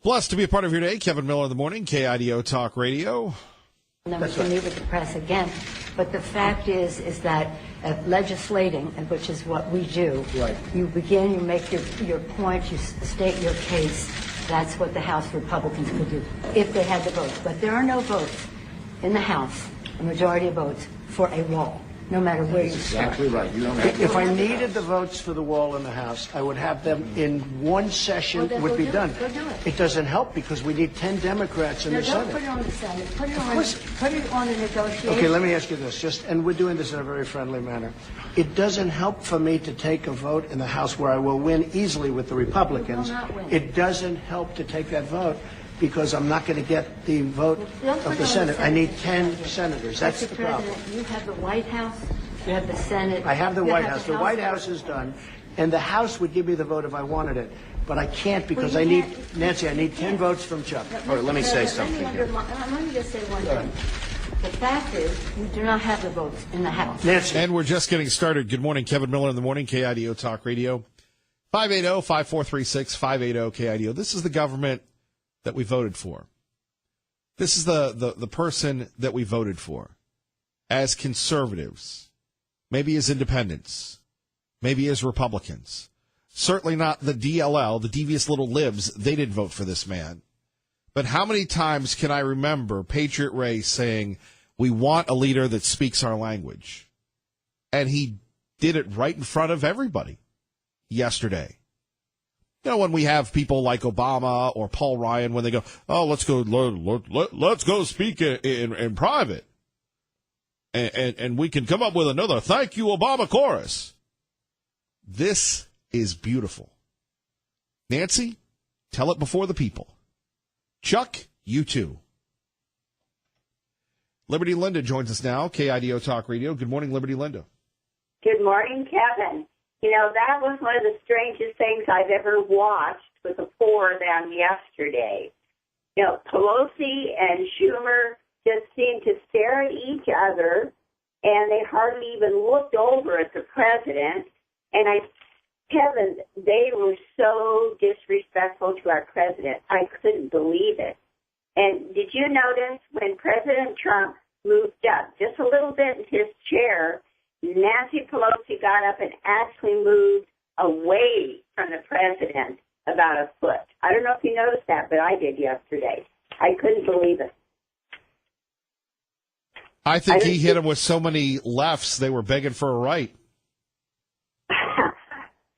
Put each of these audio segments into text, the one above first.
Blessed to be a part of your day. Kevin Miller in the morning, KIDO Talk Radio. And then we can meet with the press again. But the fact is that legislating, which is what we do, right. You begin, you make your point, you state your case. That's what the House Republicans could do if they had the votes. But there are no votes in the House, a majority of votes, for a wall, no matter where you start. Exactly right. If I needed the votes for the wall in the House, I would have them in one session. Well, would be done. Go do it. It doesn't help because we need 10 Democrats in the Don't Senate. put it on the Senate. Put it on the negotiation. Okay, let me ask you this. And we're doing this in a very friendly manner. It doesn't help for me to take a vote in the House where I will win easily with the Republicans. You will not win. It doesn't help to take that vote because I'm not going to get the vote of the Senate. I need 10 senators. That's the problem. You have the White House. You have the Senate. I have the You White have House. The White House is done. And the House would give me the vote if I wanted it. But I can't because Well, I you need, can't. Nancy, I need 10 votes from Chuck. All right, let me say something here. Let me just say one thing. The fact is, you do not have the votes in the House. Nancy. And we're just getting started. Good morning, Kevin Miller in the morning, KIDO Talk Radio. 580-5436, 580-KIDO. This is the government that we voted for. This is the person that we voted for as conservatives, maybe as independents, maybe as Republicans. Certainly not the DLL, the devious little libs. They didn't vote for this man. But how many times can I remember Patriot Ray saying, we want a leader that speaks our language? And he did it right in front of everybody yesterday. You know, when we have people like Obama or Paul Ryan, when they go, oh, let's go speak in private. And we can come up with another thank you, Obama chorus. This is beautiful. Nancy, tell it before the people. Chuck, you too. Liberty Linda joins us now, KIDO Talk Radio. Good morning, Liberty Linda. Good morning, Kevin. You know, that was one of the strangest things I've ever watched with the four of them yesterday. You know, Pelosi and Schumer just seemed to stare at each other, and they hardly even looked over at the president. And Kevin, they were so disrespectful to our president. I couldn't believe it. And did you notice when President Trump moved up just a little bit in his chair, Nancy Pelosi got up and actually moved away from the president about a foot. I don't know if you noticed that, but I did yesterday. I couldn't believe it. I think he hit him with so many lefts, they were begging for a right.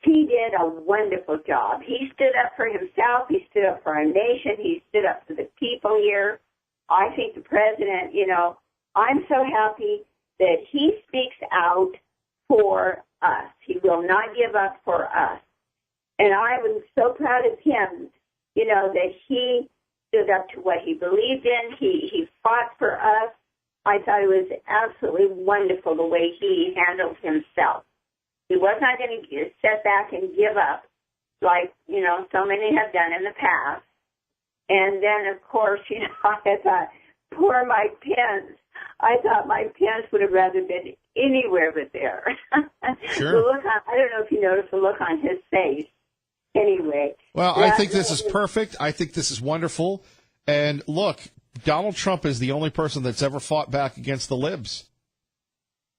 He did a wonderful job. He stood up for himself. He stood up for our nation. He stood up for the people here. I think the president, you know, I'm so happy that he speaks out for us. He will not give up for us. And I was so proud of him, you know, that he stood up to what he believed in. He fought for us. I thought it was absolutely wonderful the way he handled himself. He was not going to sit back and give up like, you know, so many have done in the past. And then, of course, you know, I thought, poor Mike Pence. I thought Mike Pence would have rather been anywhere but there. Sure. The look on, I don't know if you noticed the look on his face. Anyway. Well, I think this is perfect. I think this is wonderful. And look, Donald Trump is the only person that's ever fought back against the libs.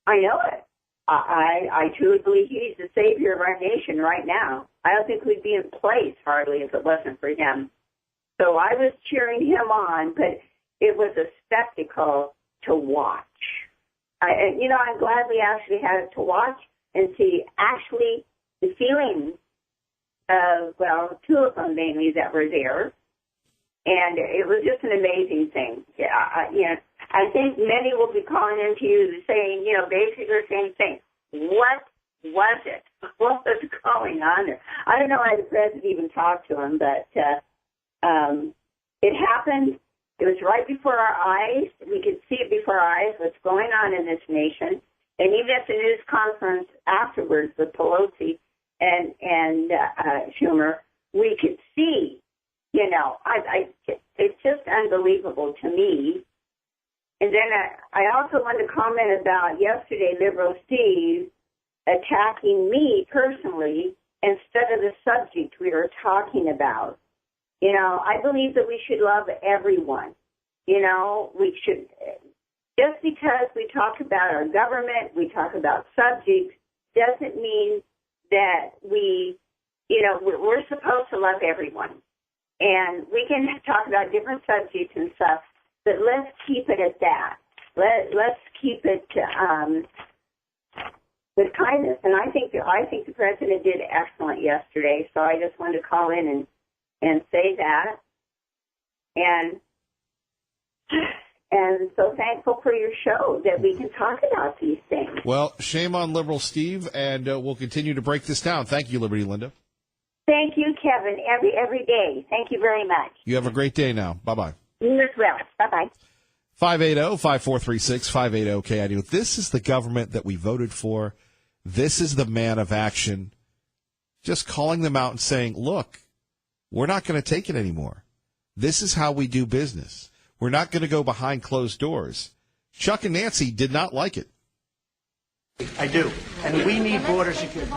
I know it. I truly believe he's the savior of our nation right now. I don't think we'd be in place hardly if it wasn't for him. So I was cheering him on, but it was a spectacle to watch. You know, I'm glad we actually had it to watch and see actually the feelings of, well, two of them mainly that were there. And it was just an amazing thing. Yeah, I think many will be calling into you saying, you know, basically the same thing. What was it? What was going on there? I don't know why the president even talked to him, but it happened. It was right before our eyes. We could see it before our eyes, what's going on in this nation. And even at the news conference afterwards with Pelosi and Schumer, we could see, you know, it's just unbelievable to me. And then I also wanted to comment about yesterday, Liberal Steve attacking me personally instead of the subject we were talking about. You know, I believe that we should love everyone. You know, we should, just because we talk about our government, we talk about subjects, doesn't mean that we, you know, we're supposed to love everyone. And we can talk about different subjects and stuff, but let's keep it at that. Let's keep it with kindness. And I think the president did excellent yesterday. So I just wanted to call in and say that. And so thankful for your show that we can talk about these things. Well, shame on Liberal Steve, and we'll continue to break this down. Thank you, Liberty Linda. Thank you, Kevin, every day. Thank you very much. You have a great day now. Bye-bye. You as well. Bye-bye. 580-5436, 580-KIDO. This is the government that we voted for. This is the man of action. Just calling them out and saying, look, we're not going to take it anymore. This is how we do business. We're not going to go behind closed doors. Chuck and Nancy did not like it. I do. And we need border security.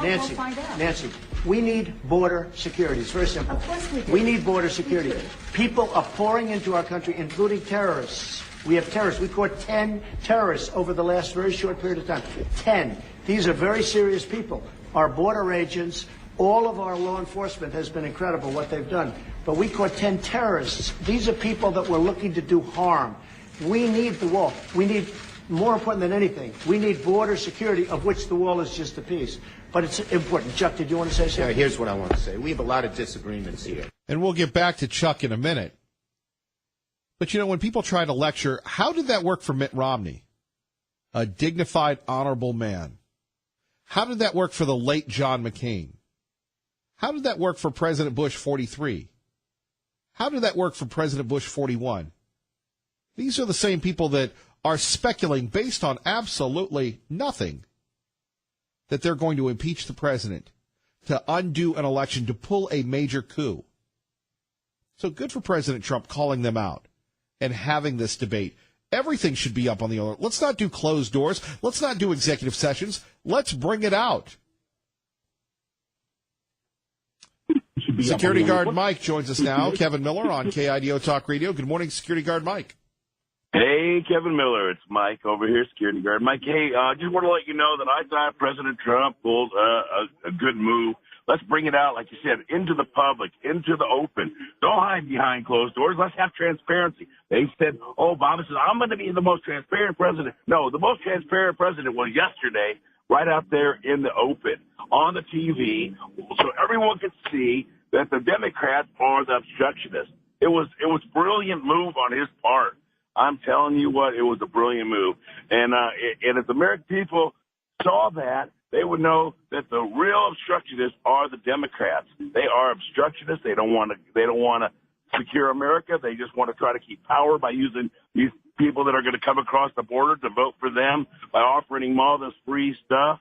Nancy, we need border security. It's very simple. Of course we do. We need border security. People are pouring into our country, including terrorists. We have terrorists. We caught 10 terrorists over the last very short period of time. 10. These are very serious people. Our border agents, all of our law enforcement has been incredible what they've done. But we caught 10 terrorists. These are people that were looking to do harm. We need the wall. We need, more important than anything, we need border security, of which the wall is just a piece. But it's important. Chuck, did you want to say something? Yeah, here's what I want to say. We have a lot of disagreements here. And we'll get back to Chuck in a minute. But, you know, when people try to lecture, how did that work for Mitt Romney? A dignified, honorable man. How did that work for the late John McCain? How did that work for President Bush 43? How did that work for President Bush 41? These are the same people that are speculating based on absolutely nothing that they're going to impeach the president, to undo an election, to pull a major coup. So good for President Trump calling them out and having this debate. Everything should be up on the alert. Let's not do closed doors. Let's not do executive sessions. Let's bring it out. Security Guard Mike joins us now. Kevin Miller on KIDO Talk Radio. Good morning, Security Guard Mike. Hey, Kevin Miller. It's Mike over here, Security Guard Mike. Hey, just want to let you know that I thought President Trump pulled a good move. Let's bring it out, like you said, into the public, into the open. Don't hide behind closed doors. Let's have transparency. They said, Obama says, I'm going to be the most transparent president. No, the most transparent president was yesterday, right out there in the open, on the TV, so everyone could see that the Democrats are the obstructionists. It was brilliant move on his part. I'm telling you what, it was a brilliant move. And if the American people saw that, they would know that the real obstructionists are the Democrats. They are obstructionists. They don't want to secure America. They just want to try to keep power by using these people that are going to come across the border to vote for them by offering them all this free stuff,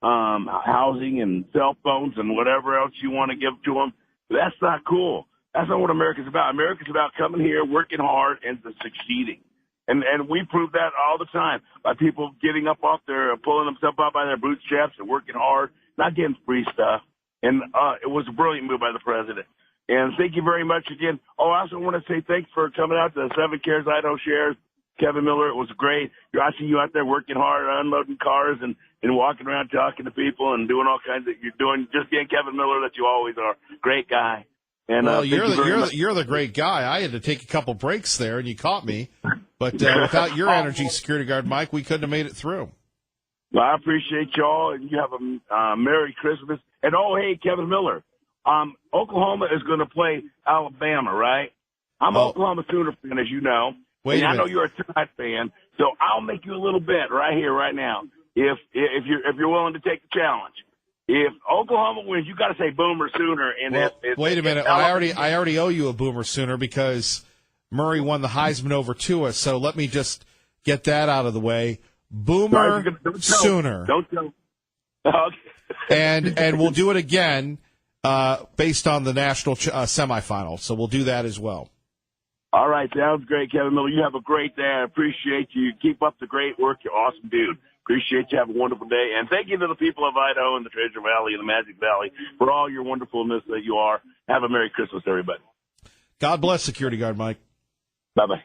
housing and cell phones and whatever else you want to give to them. That's not cool. That's not what America's about. America's about coming here, working hard, and succeeding. And we prove that all the time by people getting up off their, pulling themselves up by their bootstraps and working hard, not getting free stuff. And it was a brilliant move by the president. And thank you very much again. Oh, I also want to say thanks for coming out to the 7 Cares Idaho Shares. Kevin Miller, it was great. I see you out there working hard, unloading cars and walking around talking to people and doing all kinds of, you're doing just being Kevin Miller that you always are. Great guy. And, well, you're the great guy. I had to take a couple breaks there, and you caught me. But without your energy, Security Guard Mike, we couldn't have made it through. Well, I appreciate y'all, and you have a Merry Christmas. And, oh, hey, Kevin Miller, Oklahoma is going to play Alabama, right? I'm an Oklahoma Sooner fan, as you know. Wait a minute. I know you're a Tide fan, so I'll make you a little bet right here, right now, if you're willing to take the challenge. If Oklahoma wins, you got to say Boomer Sooner. And wait a minute. I already owe you a Boomer Sooner because Murray won the Heisman over Tua. So let me just get that out of the way. Boomer Sooner. Don't tell. Okay. and we'll do it again based on the national semifinal. So we'll do that as well. All right, sounds great, Kevin Miller. You have a great day. I appreciate you. Keep up the great work. You're awesome, dude. Appreciate you. Have a wonderful day. And thank you to the people of Idaho and the Treasure Valley and the Magic Valley for all your wonderfulness that you are. Have a Merry Christmas, everybody. God bless, security guard Mike. Bye-bye.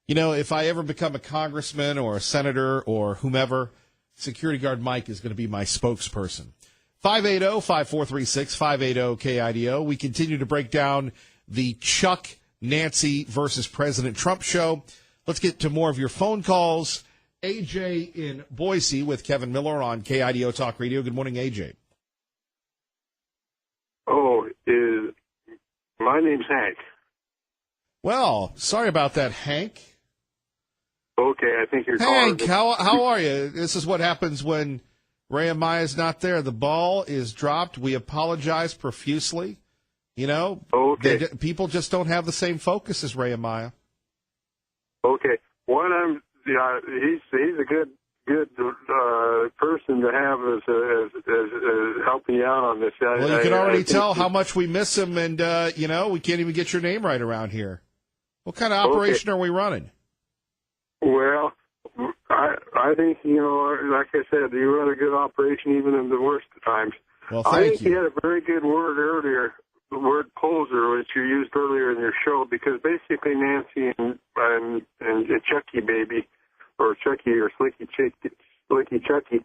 You know, if I ever become a congressman or a senator or whomever, security guard Mike is going to be my spokesperson. 580-5436, 580-KIDO. We continue to break down the Chuck, Nancy versus President Trump show. Let's get to more of your phone calls. AJ in Boise with Kevin Miller on KIDO Talk Radio. Good morning, AJ. Oh, my name's Hank. Well, sorry about that, Hank. Okay, I think you're Hank, calling. how are you? This is what happens when Ray Amaya's not there. The ball is dropped. We apologize profusely. You know, Okay. People just don't have the same focus as Ray Amaya. Okay, he's a good person to have as helping you out on this. Well, you can already tell how much we miss him, and we can't even get your name right around here. What kind of operation are we running? Well, I think, like I said, you run a good operation even in the worst of times. Well, I thank think you you. had a very good word earlier, the word poser, which you used earlier in your show, because basically Nancy and Chucky baby, or Chucky or Slicky Chucky,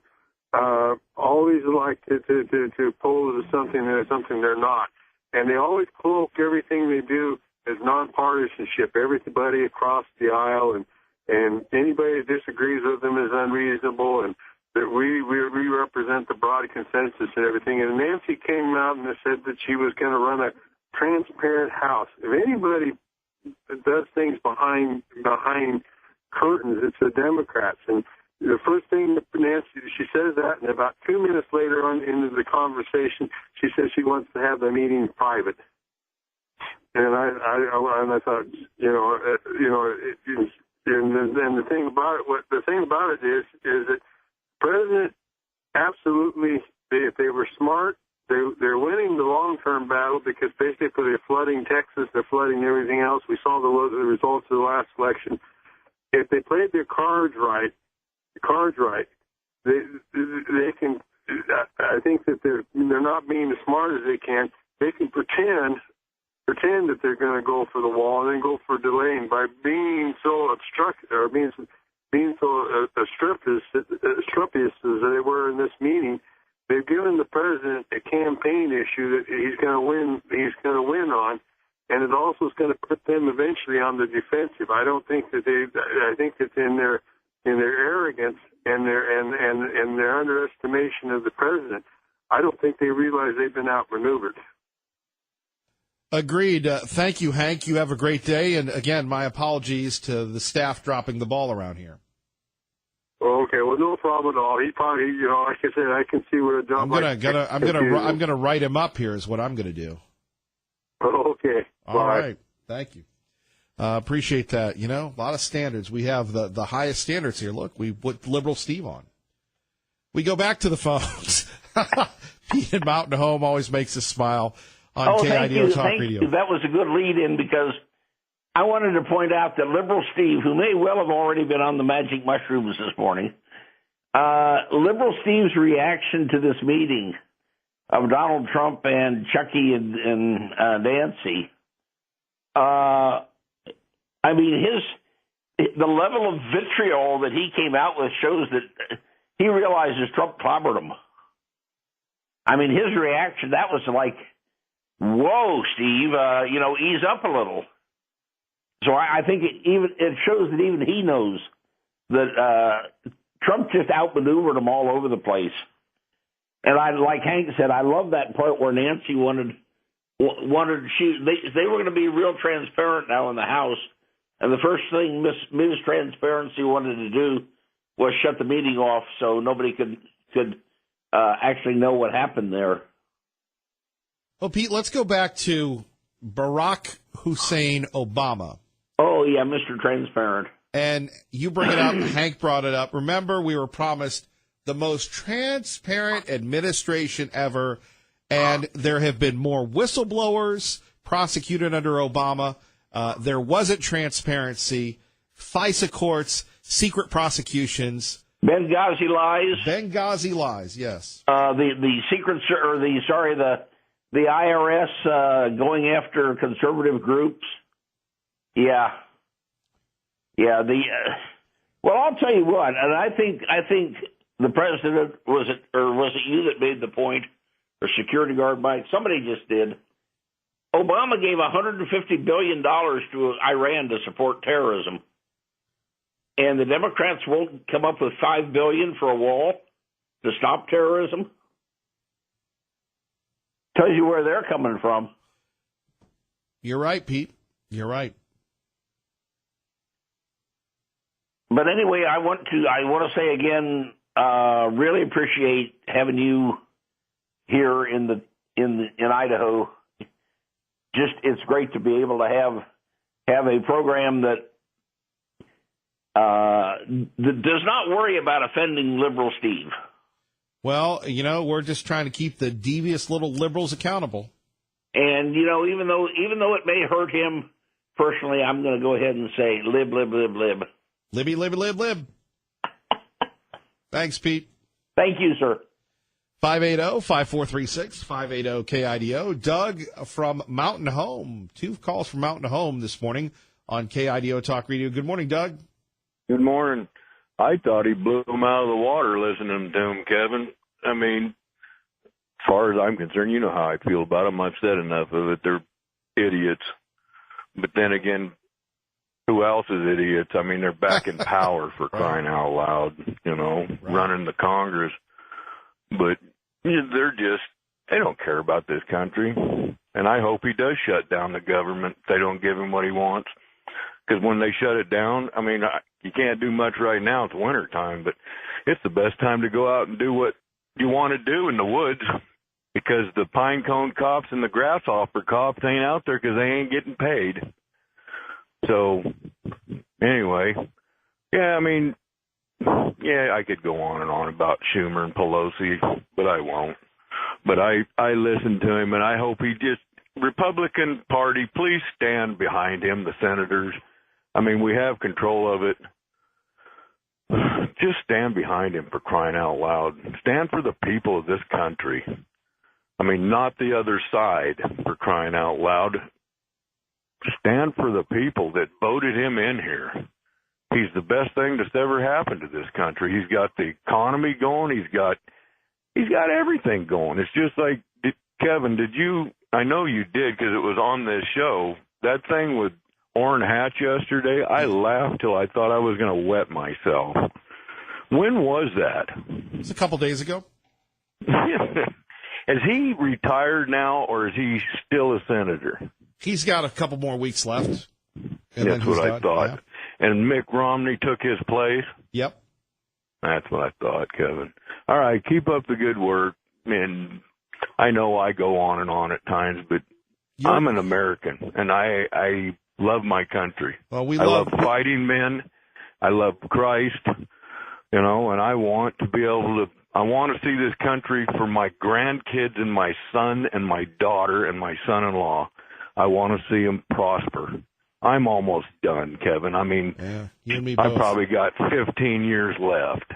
always like to pose as something they're not. And they always cloak everything they do as nonpartisanship. Everybody across the aisle and anybody that disagrees with them is unreasonable, and that we represent the broad consensus and everything. And Nancy came out and said that she was going to run a transparent House. If anybody does things behind curtains, it's the Democrats. And the first thing that Nancy, she says that, and about 2 minutes later on into the conversation, she says she wants to have the meeting private. And I thought, and the thing about it is that President absolutely, if they were smart, they're winning the long-term battle, because basically they're flooding Texas, they're flooding everything else. We saw the results of the last election. If they played their cards right, they can. I think that they're not being as smart as they can. They can pretend that they're going to go for the wall and then go for delaying by being so obstructive or being so strupious as they were in this meeting. They've given the president a campaign issue that he's going to win. He's going to win on, and it also is going to put them eventually on the defensive. I don't think that I think that in their arrogance and their underestimation of the president, I don't think they realize they've been outmaneuvered. Agreed. Thank you, Hank. You have a great day. And again, my apologies to the staff dropping the ball around here. Okay, well, no problem at all. He probably, like I said, I can see what a job. I'm gonna write him up here. Is what I'm gonna do. Okay. All right. Thank you. Appreciate that. A lot of standards. We have the highest standards here. Look, we put Liberal Steve on. We go back to the phones. Pete in Mountain Home always makes us smile on KIDO Talk Radio. That was a good lead-in, because I wanted to point out that Liberal Steve, who may well have already been on the magic mushrooms this morning, Liberal Steve's reaction to this meeting of Donald Trump and Chucky and Nancy, the level of vitriol that he came out with shows that he realizes Trump clobbered him. His reaction, that was like, whoa, Steve, ease up a little. So I think it shows that even he knows that Trump just outmaneuvered him all over the place. And like Hank said, I love that part where Nancy wanted they were going to be real transparent now in the House, and the first thing Ms. Transparency wanted to do was shut the meeting off so nobody could actually know what happened there. Well, Pete, let's go back to Barack Hussein Obama. Oh, yeah, Mr. Transparent. And you bring it up, Hank brought it up. Remember, we were promised the most transparent administration ever, and there have been more whistleblowers prosecuted under Obama. There wasn't transparency, FISA courts, secret prosecutions. Benghazi lies. Benghazi lies, yes. The IRS going after conservative groups. Yeah. Well, I'll tell you what, and I think the president was it you that made the point, or security guard Mike? Somebody just did. Obama gave $150 billion to Iran to support terrorism, and the Democrats won't come up with $5 billion for a wall to stop terrorism. Tells you where they're coming from. You're right, Pete. You're right. But anyway, I want to say again, really appreciate having you here in Idaho. Just it's great to be able to have a program that does not worry about offending liberal Steve. Well, we're just trying to keep the devious little liberals accountable. And even though it may hurt him personally, I'm going to go ahead and say lib, lib, lib, lib. Libby, lib, lib, lib. Thanks, Pete. Thank you, sir. 580-5436, 580-KIDO. Doug from Mountain Home. 2 calls from Mountain Home this morning on KIDO Talk Radio. Good morning, Doug. Good morning. I thought he blew him out of the water listening to him, Kevin. I mean, as far as I'm concerned, you know how I feel about them. I've said enough of it. They're idiots. But then again, who else is idiots? I mean, they're back in power for crying out loud, running the Congress. But they don't care about this country. And I hope he does shut down the government if they don't give him what he wants. Because when they shut it down, I mean, you can't do much right now. It's winter time, but it's the best time to go out and do what you want to do in the woods, because the pine cone cops and the grasshopper cops ain't out there because they ain't getting paid. So, anyway, I could go on and on about Schumer and Pelosi, but I won't. But I listened to him, and I hope Republican Party, please stand behind him, the senators. I mean, we have control of it. Just stand behind him, for crying out loud. Stand for the people of this country. I mean, not the other side, for crying out loud. Stand for the people that voted him in here. He's the best thing that's ever happened to this country. He's got the economy going. He's got everything going. It's just like, Kevin, I know you did because it was on this show, that thing with Orrin Hatch yesterday, I laughed till I thought I was going to wet myself. When was that? It's a couple days ago. Is he retired now, or is he still a senator? He's got a couple more weeks left. That's what I thought. Yeah. And Mitt Romney took his place? Yep. That's what I thought, Kevin. All right, keep up the good work. And I know I go on and on at times, but I'm an American, and I love my country. Well, I love fighting men. I love Christ, and I want to be able to, I want to see this country for my grandkids and my son and my daughter and my son-in-law. I want to see them prosper. I'm almost done, Kevin. I mean, you and me both. I probably got 15 years left.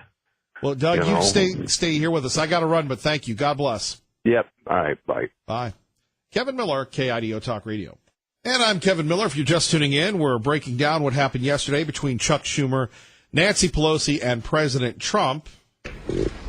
Well, Doug, you stay here with us. I got to run, but thank you. God bless. Yep. All right. Bye. Bye. Kevin Miller, KIDO Talk Radio. And I'm Kevin Miller. If you're just tuning in, we're breaking down what happened yesterday between Chuck Schumer, Nancy Pelosi, and President Trump.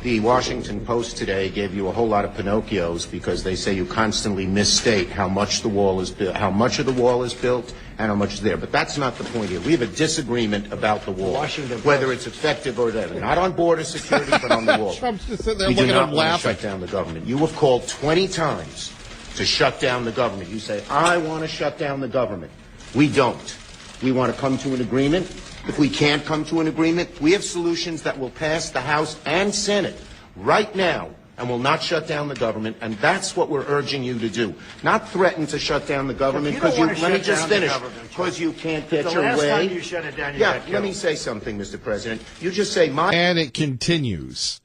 The Washington Post today gave you a whole lot of Pinocchios because they say you constantly misstate how much the wall is built, how much of the wall is built, and how much is there. But that's not the point here. We have a disagreement about the wall, whether it's effective or not. Not on border security, but on the wall. Trump's just sitting there we looking do at not him want laughing. to shut down the government. You have called 20 times to shut down the government. You say, I want to shut down the government. We don't. We want to come to an agreement. If we can't come to an agreement, we have solutions that will pass the House and Senate right now and will not shut down the government, and that's what we're urging you to do. Not threaten to shut down the government because let me just finish, because you can't get your way. The last time you shut it down, you got killed. Let me say something, Mr. President. You just say And it continues.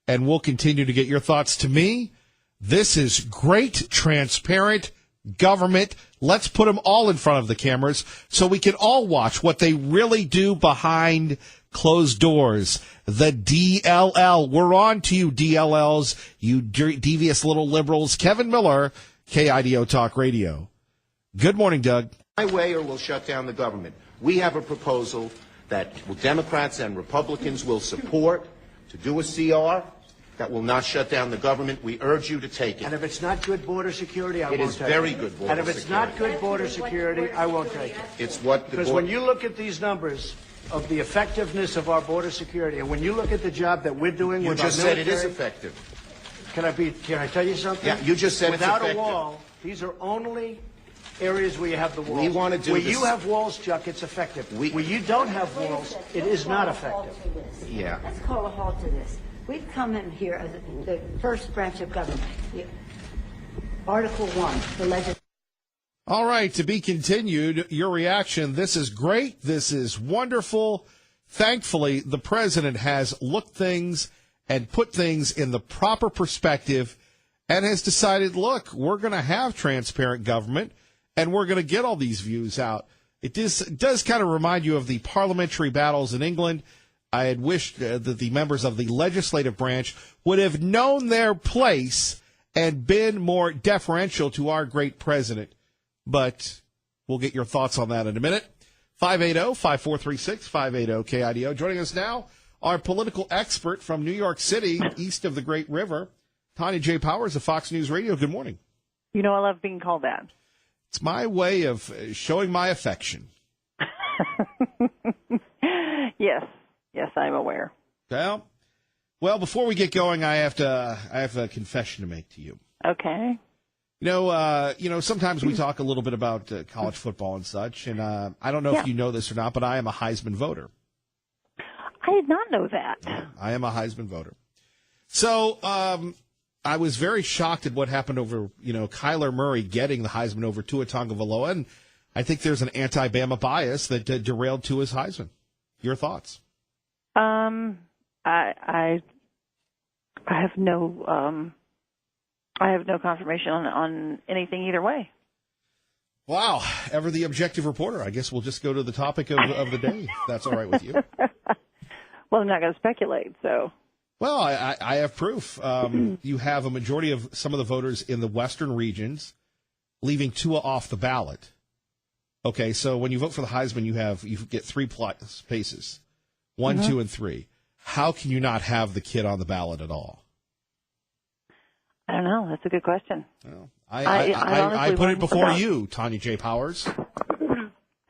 And we'll continue to get your thoughts to me. This is great, transparent government. Let's put them all in front of the cameras so we can all watch what they really do behind closed doors. The DLL. We're on to you, DLLs, you devious little liberals. Kevin Miller, KIDO Talk Radio. Good morning, Doug. My way or we'll shut down the government. We have a proposal that Democrats and Republicans will support to do a CR that will not shut down the government. We urge you to take it. And if it's not good border security, I It won't is take very it. good border And if it's security. not good border security, I won't take it. It's what the Because when you look at these numbers of the effectiveness of our border security, and when you look at the job that we're doing you with just our said it is military, effective. Can I tell you something? Yeah, you just said it's without effective. a wall, these are only areas where you have the walls. We want to do where this. you have walls, Chuck, it's effective. Where you don't have walls, it is not effective. Yeah. Let's call a halt to this. We've come in here as the first branch of government. Article 1, the legislature. All right, to be continued, your reaction. This is great. This is wonderful. Thankfully, the president has looked things and put things in the proper perspective and has decided, look, we're going to have transparent government and we're going to get all these views out. It does kind of remind you of the parliamentary battles in England. I had wished that the members of the legislative branch would have known their place and been more deferential to our great president. But we'll get your thoughts on that in a minute. 580-5436, 580-KIDO. Joining us now, our political expert from New York City, east of the Great River, Tanya J. Powers of Fox News Radio. Good morning. You know I love being called that. It's my way of showing my affection. Yes, I'm aware. Well, before we get going, I have a confession to make to you. Okay. Sometimes we talk a little bit about college football and such, and I don't know if you know this or not, but I am a Heisman voter. I did not know that. I am a Heisman voter. So I was very shocked at what happened over, Kyler Murray getting the Heisman over Tua Tagovailoa, and I think there's an anti-Bama bias that derailed Tua's Heisman. Your thoughts? I have no confirmation on anything either way. Wow, ever the objective reporter. I guess we'll just go to the topic of the day, if that's all right with you. Well, I'm not going to speculate, so. Well, I have proof. You have a majority of some of the voters in the western regions leaving Tua off the ballot. Okay, so when you vote for the Heisman, you get 3 places, 1, 2, and 3. How can you not have the kid on the ballot at all? I don't know. That's a good question. Well, I put it before you, Tanya J. Powers.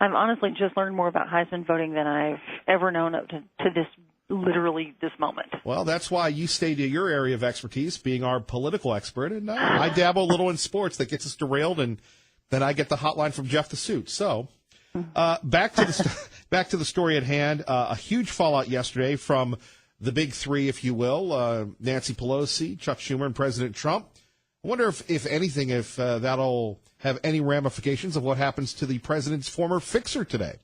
I've honestly just learned more about Heisman voting than I've ever known up to this moment. Well, that's why you stay to your area of expertise, being our political expert, and I dabble a little in sports that gets us derailed, and then I get the hotline from Jeff the Suit. So, back to the story at hand. A huge fallout yesterday from the big three, if you will, Nancy Pelosi, Chuck Schumer, and President Trump. I wonder if anything, that'll have any ramifications of what happens to the president's former fixer today.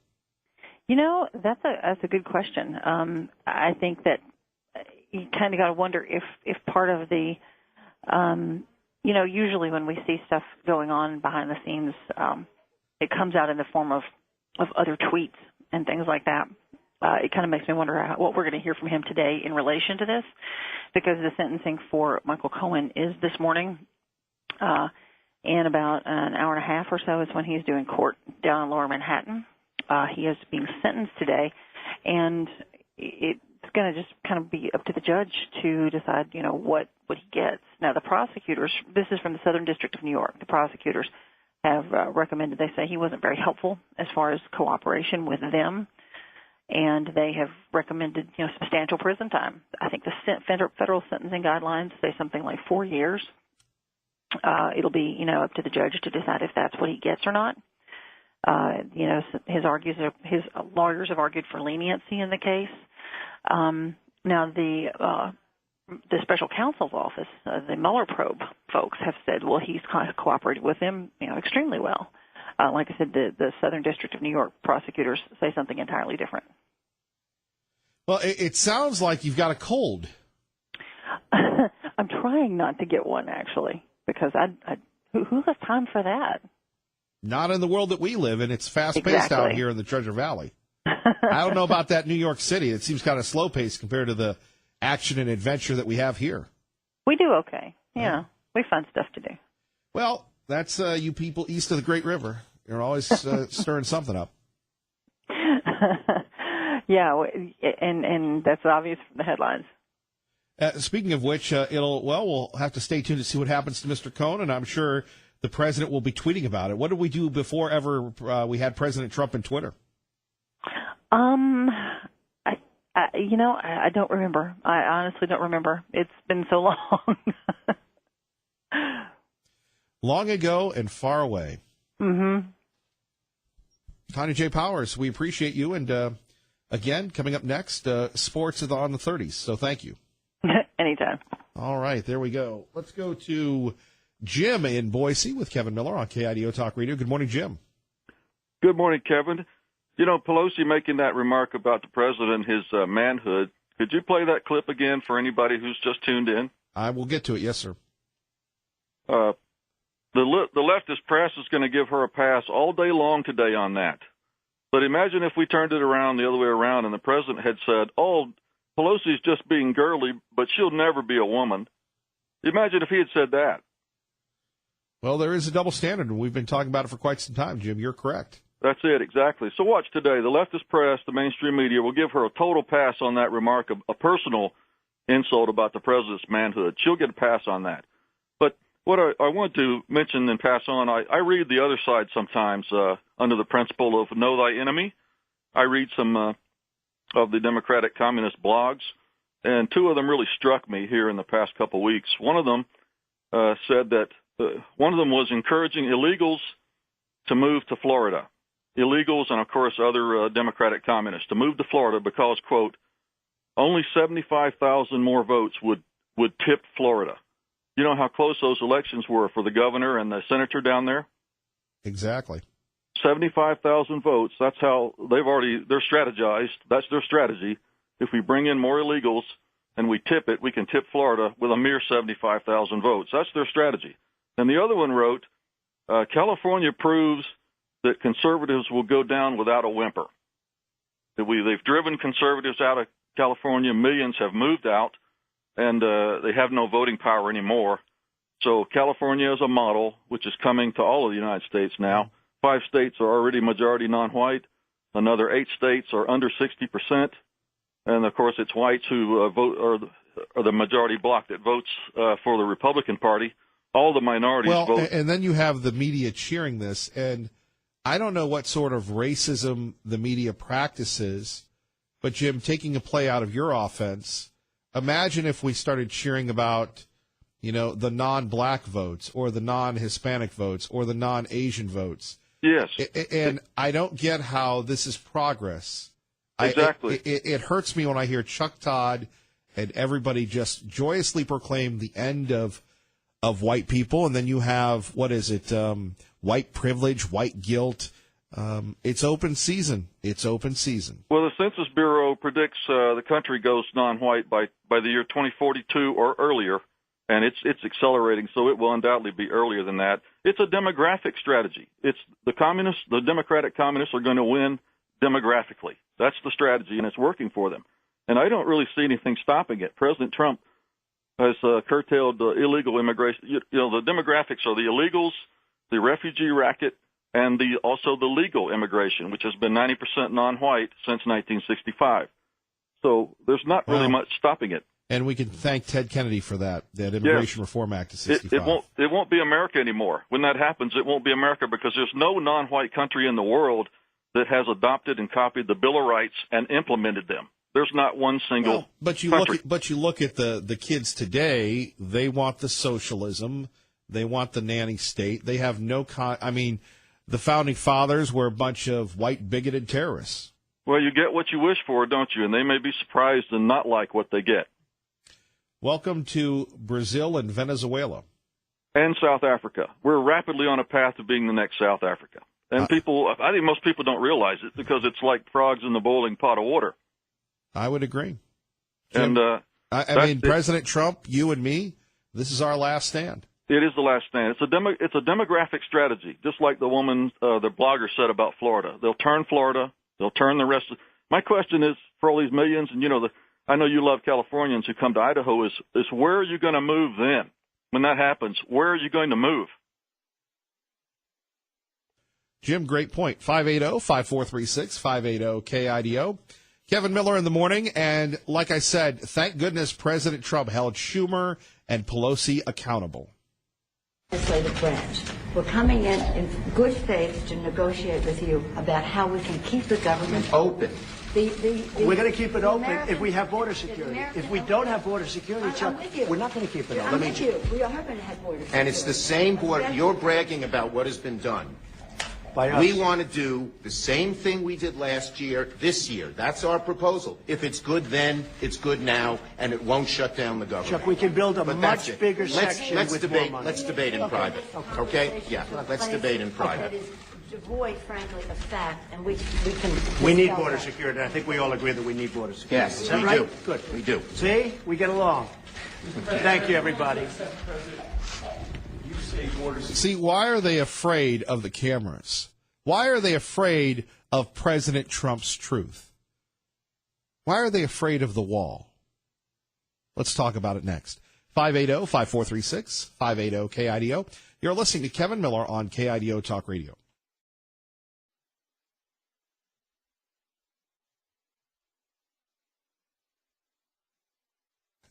That's a good question. I think that you kind of got to wonder if part of the, usually when we see stuff going on behind the scenes, it comes out in the form of other tweets and things like that. It kind of makes me wonder what we're going to hear from him today in relation to this, because the sentencing for Michael Cohen is this morning, and about an hour and a half or so is when he's doing court down in Lower Manhattan. He is being sentenced today, and it's going to just kind of be up to the judge to decide, what he gets. Now, the prosecutors, this is from the Southern District of New York, the prosecutors have recommended, they say he wasn't very helpful as far as cooperation with them, and they have recommended, substantial prison time. I think the federal sentencing guidelines say something like 4 years. It'll be, up to the judge to decide if that's what he gets or not. His lawyers have argued for leniency in the case. Now, the special counsel's office, the Mueller probe folks, have said, well, he's kind of cooperated with them, extremely well. Like I said, the Southern District of New York prosecutors say something entirely different. Well, it sounds like you've got a cold. I'm trying not to get one, actually, because who has time for that? Not in the world that we live in. It's fast-paced out here in the Treasure Valley. I don't know about that New York City. It seems kind of slow-paced compared to the action and adventure that we have here. We do okay. Yeah, we find stuff to do. Well, that's you people east of the Great River. You're always stirring something up. Yeah, and that's obvious from the headlines. Speaking of which, we'll have to stay tuned to see what happens to Mr. Cohn, and I'm sure the president will be tweeting about it. What did we do before ever we had President Trump and Twitter? I don't remember. I honestly don't remember. It's been so long. Long ago and far away. Mm-hmm. Tanya J. Powers, we appreciate you. And again, coming up next, sports are on the 30s. So thank you. Anytime. All right, there we go. Let's go to Jim in Boise with Kevin Miller on KIDO Talk Radio. Good morning, Jim. Good morning, Kevin. You know, Pelosi making that remark about the president, his manhood. Could you play that clip again for anybody who's just tuned in? I will get to it. Yes, sir. The leftist press is going to give her a pass all day long today on that. But imagine if we turned it around the other way around and the president had said, oh, Pelosi's just being girly, but she'll never be a woman. Imagine if he had said that. Well, there is a double standard, and we've been talking about it for quite some time, Jim. You're correct. That's it, exactly. So watch today. The leftist press, the mainstream media, will give her a total pass on that remark, a personal insult about the president's manhood. She'll get a pass on that. But what I want to mention and pass on, I read the other side sometimes under the principle of know thy enemy. I read some of the Democratic Communist blogs, and two of them really struck me here in the past couple of weeks. One of them said that one of them was encouraging illegals to move to Florida. Illegals and, of course, other Democratic communists to move to Florida because, quote, only 75,000 more votes would tip Florida. You know how close those elections were for the governor and the senator down there? Exactly. 75,000 votes. That's how they're strategized. That's their strategy. If we bring in more illegals and we tip it, we can tip Florida with a mere 75,000 votes. That's their strategy. And the other one wrote, California proves that conservatives will go down without a whimper. They've driven conservatives out of California. Millions have moved out, and they have no voting power anymore. So California is a model, which is coming to all of the United States now. 5 states are already majority non-white. Another 8 states are under 60%. And, of course, it's whites who vote are the majority bloc that votes for the Republican Party. All the minorities vote. And then you have the media cheering this, and I don't know what sort of racism the media practices, but, Jim, taking a play out of your offense, imagine if we started cheering about, the non-black votes or the non-Hispanic votes or the non-Asian votes. Yes. And I don't get how this is progress. Exactly. It hurts me when I hear Chuck Todd and everybody just joyously proclaim the end of white people, and then you have, white privilege, white guilt. It's open season. It's open season. Well, the Census Bureau predicts the country goes non-white by the year 2042 or earlier, and it's accelerating, so it will undoubtedly be earlier than that. It's a demographic strategy. It's the Democratic communists are going to win demographically. That's the strategy, and it's working for them. And I don't really see anything stopping it. President Trump has curtailed illegal immigration. The demographics are the illegals, the refugee racket, and also the legal immigration, which has been 90% non-white since 1965. So there's not really much stopping it. And we can thank Ted Kennedy for that Immigration Reform Act of 65. It won't be America anymore. When that happens, it won't be America because there's no non-white country in the world that has adopted and copied the Bill of Rights and implemented them. There's not one single country. But you look at the kids today, they want the socialism. They want the nanny state. They have the founding fathers were a bunch of white bigoted terrorists. Well, you get what you wish for, don't you? And they may be surprised and not like what they get. Welcome to Brazil and Venezuela. And South Africa. We're rapidly on a path to being the next South Africa. And I think most people don't realize it because it's like frogs in the boiling pot of water. I would agree. Jim, and President Trump, you and me, this is our last stand. It is the last stand. It's a demographic strategy, just like the woman, the blogger said about Florida. They'll turn Florida. They'll turn the rest. My question is for all these millions, and I know you love Californians who come to Idaho. Is where are you going to move then? When that happens, where are you going to move? Jim, great point. 580-5436, 580-KIDO. Kevin Miller in the morning, and like I said, thank goodness President Trump held Schumer and Pelosi accountable. Legislative branch. We're coming in good faith to negotiate with you about how we can keep the government Open. We're going to keep it open Americans, if we have border security. If we don't have border security, Chuck, we're not going to keep it open. I'm with you. We are going to have border security. And it's the same border. You're bragging about what has been done. By us. We want to do the same thing we did last year, this year. That's our proposal. If it's good then, it's good now, and it won't shut down the government. Chuck, we can build a But that's much it. bigger Let's section with debate. more money. Let's debate in private. Okay? Yeah. Let's debate in private. That is devoid, frankly, of fact, and we can. We need dispel border that. security. I think we all agree that we need border security. Yes, Is that we right? do. Good. We do. See? We get along. Thank you, everybody. See, why are they afraid of the cameras? Why are they afraid of President Trump's truth? Why are they afraid of the wall? Let's talk about it next. 580-5436, 580-KIDO. You're listening to Kevin Miller on KIDO Talk Radio.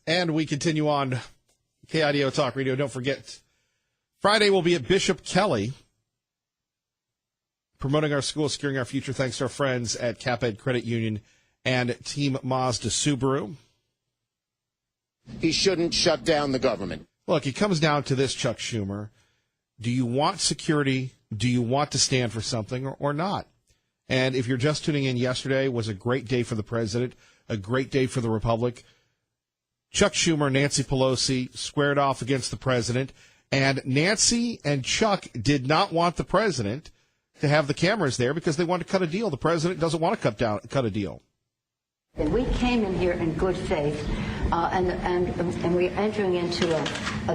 And we continue on KIDO Talk Radio. Don't forget, Friday we'll be at Bishop Kelly, promoting our school, securing our future, thanks to our friends at CapEd Credit Union and Team Mazda Subaru. He shouldn't shut down the government. Look, it comes down to this, Chuck Schumer. Do you want security? Do you want to stand for something or not? And if you're just tuning in, yesterday was a great day for the president, a great day for the Republic. Chuck Schumer, Nancy Pelosi squared off against the president, and Nancy and Chuck did not want the president to have the cameras there because they want to cut a deal. The president doesn't want to cut a deal. And we came in here in good faith, and we're entering into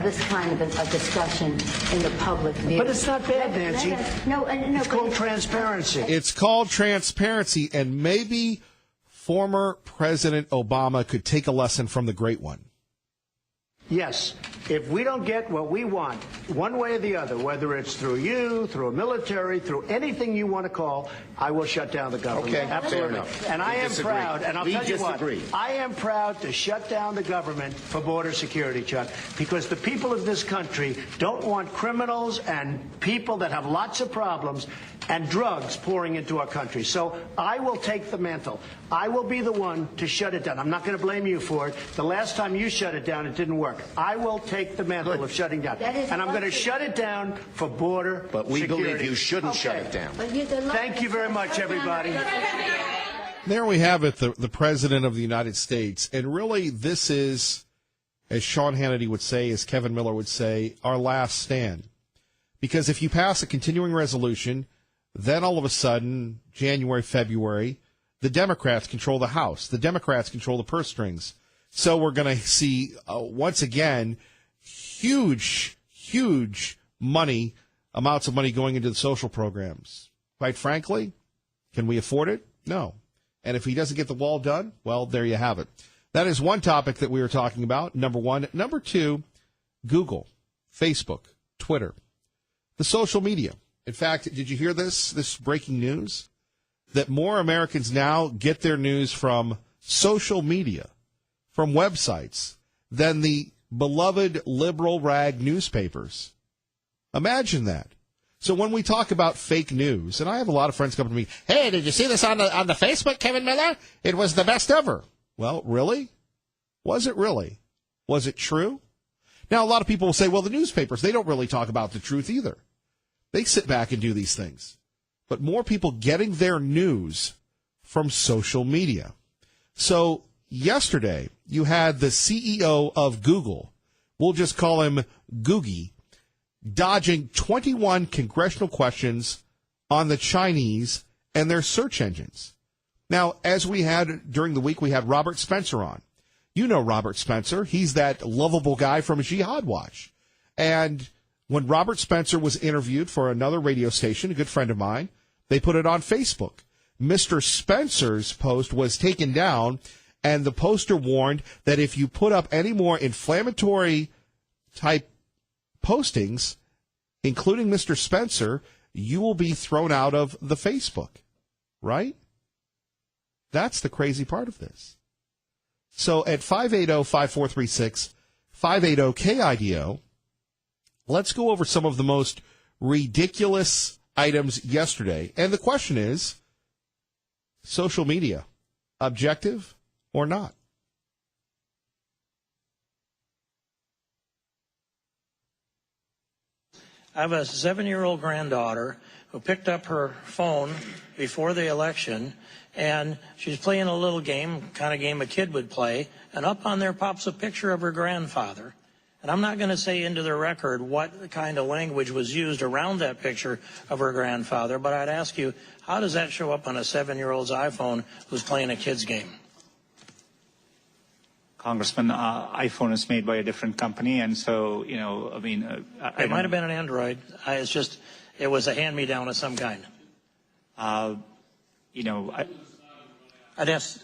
this kind of a discussion in the public view. But it's not bad, Nancy. It's called transparency. It's called transparency, and maybe former President Obama could take a lesson from the great one. Yes. If we don't get what we want, one way or the other, whether it's through you, through a military, through anything you want to call, I will shut down the government. Okay, absolutely. fair enough. And I am disagree. proud, and I'll We tell you what, disagree. I am proud to shut down the government for border security, Chuck, because the people of this country don't want criminals and people that have lots of problems and drugs pouring into our country. So I will take the mantle. I will be the one to shut it down. I'm not going to blame you for it. The last time you shut it down, it didn't work. I will take the mantle of shutting down. And I'm going to shut it down for border But we security. believe you shouldn't shut it down. Thank you very much, everybody. There we have it, the President of the United States. And really, this is, as Sean Hannity would say, as Kevin Miller would say, our last stand. Because if you pass a continuing resolution, then all of a sudden, January, February, the Democrats control the House. The Democrats control the purse strings. So we're going to see, once again, huge amounts of money going into the social programs. Quite frankly, can we afford it? No. And if he doesn't get the wall done, well, there you have it. That is one topic that we were talking about, number one. Number two, Google, Facebook, Twitter, the social media. In fact, did you hear this breaking news? That more Americans now get their news from social media, from websites, than the beloved liberal rag newspapers. Imagine that. So when we talk about fake news, and I have a lot of friends come to me, hey, did you see this on the Facebook, Kevin Miller? It was the best ever. Well, really? Was it really? Was it true? Now, a lot of people will say, well, the newspapers, they don't really talk about the truth either. They sit back and do these things. But more people getting their news from social media. So yesterday, you had the CEO of Google, we'll just call him Googie, dodging 21 congressional questions on the Chinese and their search engines. Now, as we had during the week, we had Robert Spencer on. You know Robert Spencer. He's that lovable guy from Jihad Watch. And when Robert Spencer was interviewed for another radio station, a good friend of mine, they put it on Facebook. Mr. Spencer's post was taken down, and the poster warned that if you put up any more inflammatory type postings, including Mr. Spencer, you will be thrown out of the Facebook, right? That's the crazy part of this. So at 580-5436, 580-KIDO, let's go over some of the most ridiculous items yesterday. And the question is, social media, objective or not? I have a 7-year-old granddaughter who picked up her phone before the election, and she's playing a little game, kind of game a kid would play, and up on there pops a picture of her grandfather. And I'm not going to say into the record what kind of language was used around that picture of her grandfather, but I'd ask you, how does that show up on a 7-year-old's iPhone who's playing a kid's game? Congressman, iPhone is made by a different company, and so, it might have been an Android. It was a hand-me-down of some kind. I'd ask...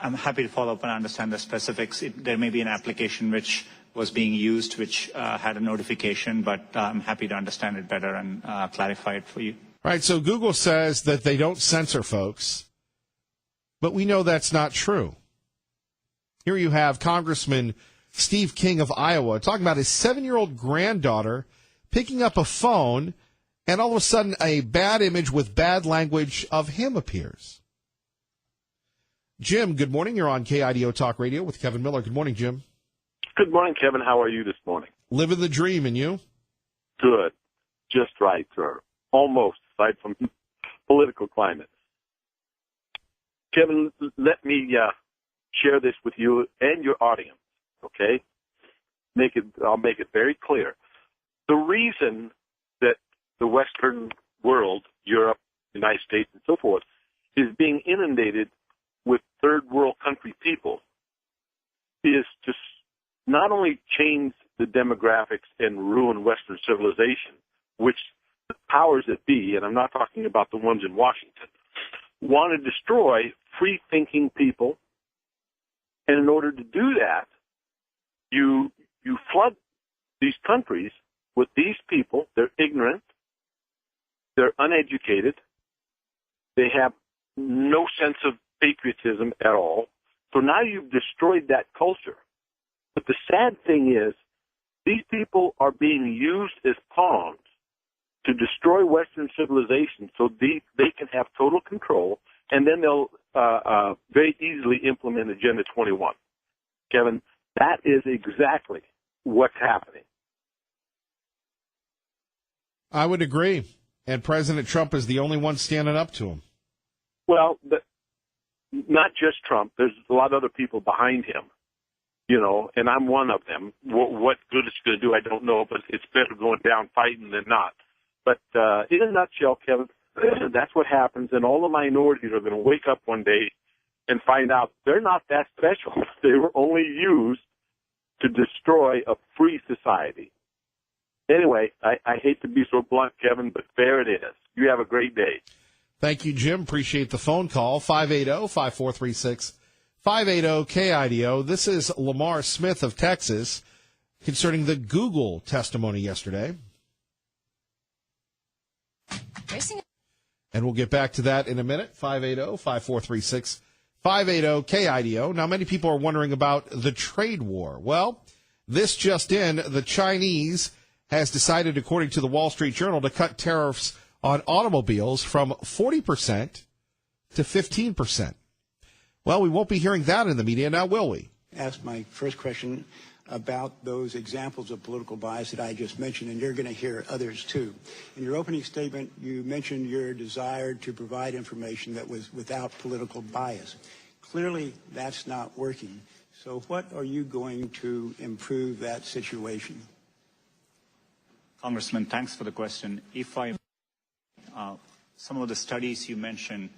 I'm happy to follow up and understand the specifics. There may be an application which was being used, which had a notification, but I'm happy to understand it better and clarify it for you. All right, so Google says that they don't censor folks, but we know that's not true. Here you have Congressman Steve King of Iowa talking about his 7-year-old granddaughter picking up a phone, and all of a sudden a bad image with bad language of him appears. Jim, good morning. You're on KIDO Talk Radio with Kevin Miller. Good morning, Jim. Good morning, Kevin. How are you this morning? Living the dream, and you? Good. Just right, sir. Almost, aside from political climate. Kevin, let me share this with you and your audience, okay? I'll make it very clear. The reason that the Western world, Europe, United States, and so forth, is being inundated with third world country people is to not only change the demographics and ruin Western civilization, which the powers that be, and I'm not talking about the ones in Washington, want to destroy free-thinking people. And in order to do that, you flood these countries with these people. They're ignorant. They're uneducated. They have no sense of patriotism at all. So now you've destroyed that culture. But the sad thing is, these people are being used as pawns to destroy Western civilization so they can have total control, and then they'll very easily implement Agenda 21. Kevin, that is exactly what's happening. I would agree. And President Trump is the only one standing up to him. Well, not just Trump. There's a lot of other people behind him, and I'm one of them. What good it's going to do, I don't know, but it's better going down fighting than not. But in a nutshell, Kevin, that's what happens, and all the minorities are going to wake up one day and find out they're not that special. They were only used to destroy a free society. Anyway, I hate to be so blunt, Kevin, but there it is. You have a great day. Thank you, Jim. Appreciate the phone call. 580-5436, 580-KIDO. This is Lamar Smith of Texas concerning the Google testimony yesterday. And we'll get back to that in a minute. 580-5436, 580-KIDO. Now, many people are wondering about the trade war. Well, this just in, the Chinese has decided, according to the Wall Street Journal, to cut tariffs on automobiles from 40% to 15%. Well, we won't be hearing that in the media now, will we? Ask my first question about those examples of political bias that I just mentioned, and you're going to hear others too. In your opening statement, you mentioned your desire to provide information that was without political bias. Clearly, that's not working. So what are you going to improve that situation? Congressman, thanks for the question. Some of the studies you mentioned,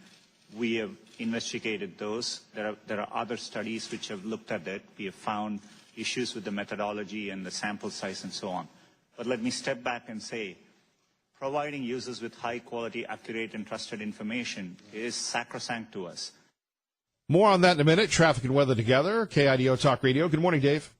we have investigated those. There are other studies which have looked at it. We have found issues with the methodology and the sample size and so on. But let me step back and say, providing users with high quality, accurate, and trusted information is sacrosanct to us. More on that in a minute. Traffic and weather together. KIDO Talk Radio. Good morning, Dave.